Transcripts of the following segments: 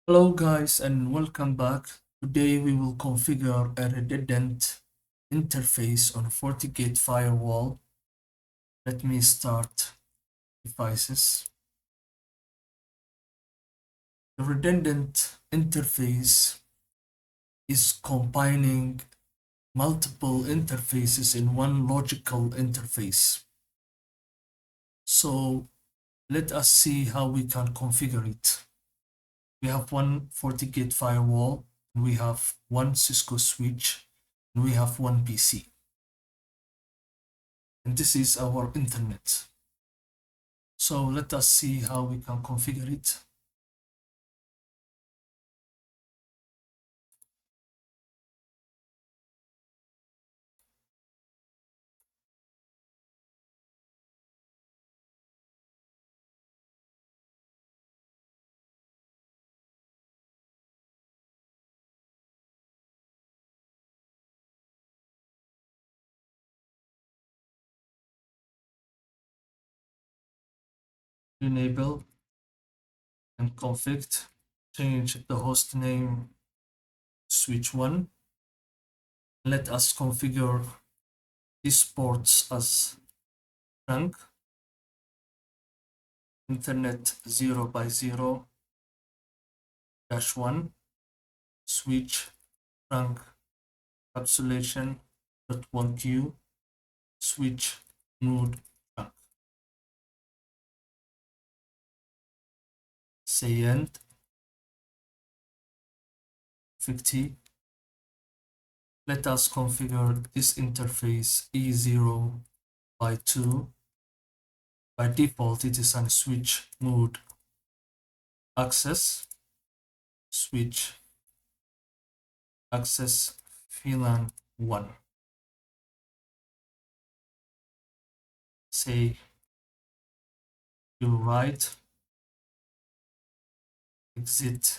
Hello guys and welcome back. Today we will configure a redundant interface on FortiGate Firewall. Let me start devices. The redundant interface is combining multiple interfaces in one logical interface. So let us see how we can configure it. We have one FortiGate firewall, we have one Cisco switch, and we have one PC. And this is our internet. So let us see how we can configure it. Enable and config. Change the host name switch 1. Let us configure these ports as trunk, internet 0 by 0 -1, switch trunk encapsulation .1q, switch node trunk. Say end, 50. Let us configure this interface E0 by 2. By default, it is on switch mode access, switch access VLAN 1. Say you write, exit.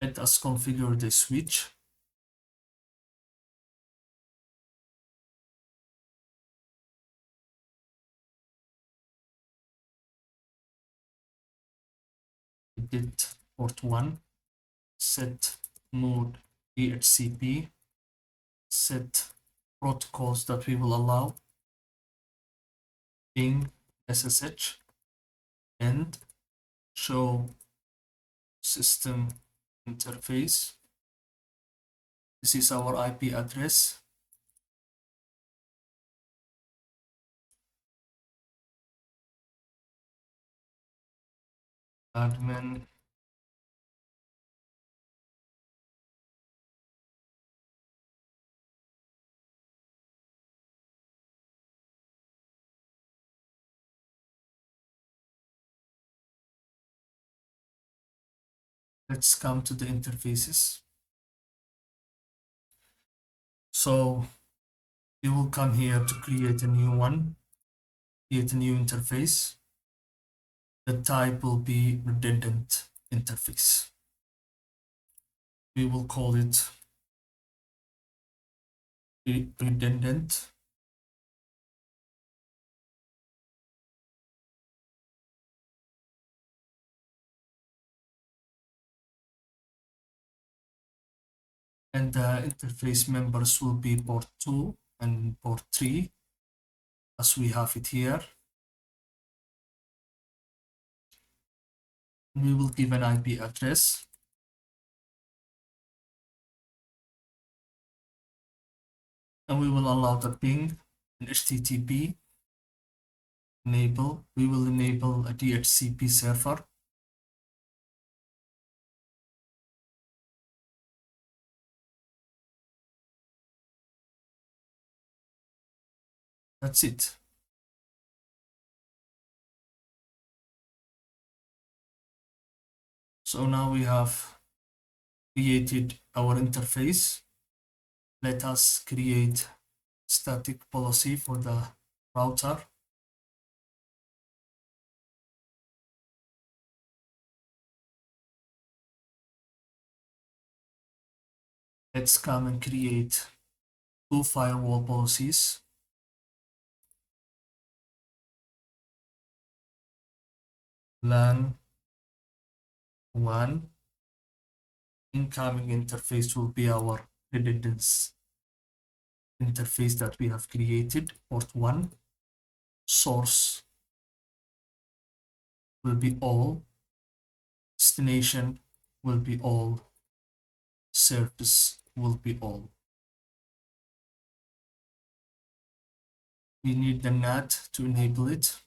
Let us configure the switch. Edit port 1, set mode DHCP, set protocols that we will allow, ping SSH, and show system interface. This is our IP address. Admin Let's come to the interfaces. So you will come here to create a new one, create a new interface. The type will be redundant interface. We will call it redundant. And the interface members will be port 2 and port 3, as we have it here. We will give an IP address. And we will allow the ping and HTTP. Enable. We will enable a DHCP server. That's it. So now we have created our interface. Let us create static policy for the router. Let's come and create two firewall policies. LAN 1 incoming interface will be our redundancy interface that we have created, port 1. Source will be all, destination will be all, service will be all. We need the NAT to enable it.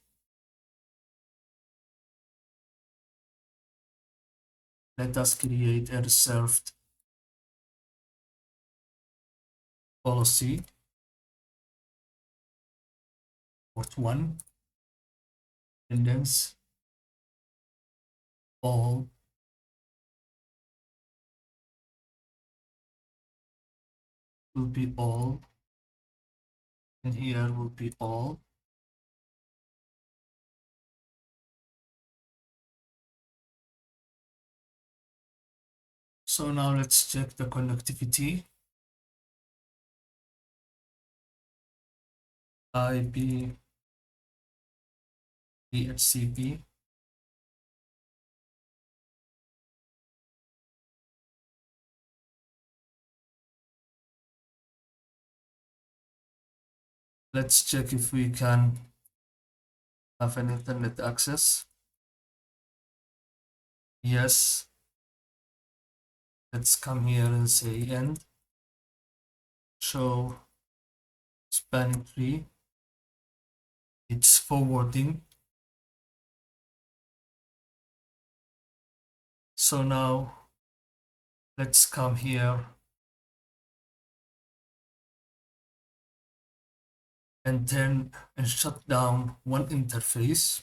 Let us create a reserved policy. Port 1, redundancy, all, will be all, and here will be all. So now let's check the connectivity. IP DHCP. Let's check if we can have an internet access. Yes. Let's come here and say end. Show spanning tree. It's forwarding. So now let's come here and turn and shut down one interface.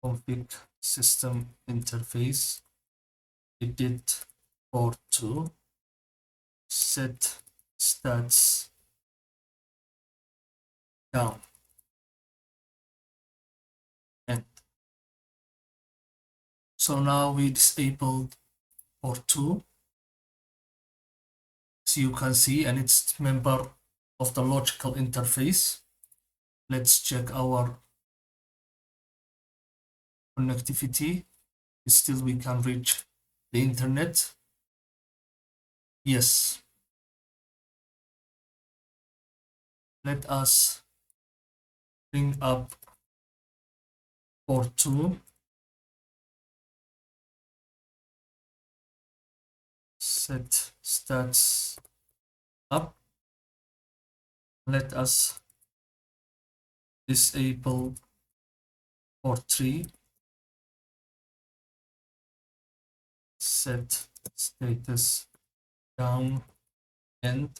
Config system interface. Edit port 2. Set stats down. And so now we disabled port 2. So you can see, and it's member of the logical interface. Let's check our connectivity. Still we can reach the internet. Yes. Let us bring up port 2. Set stats up. Let us disable port 3. Set status down, and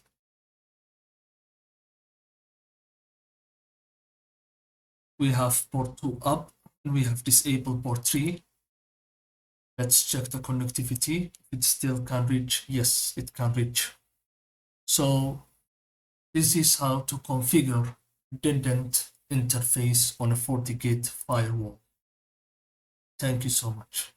we have port 2 up and we have disabled port 3. Let's check the connectivity. It still can reach. Yes, it can reach. So this is how to configure redundant interface on a FortiGate firewall. Thank you so much.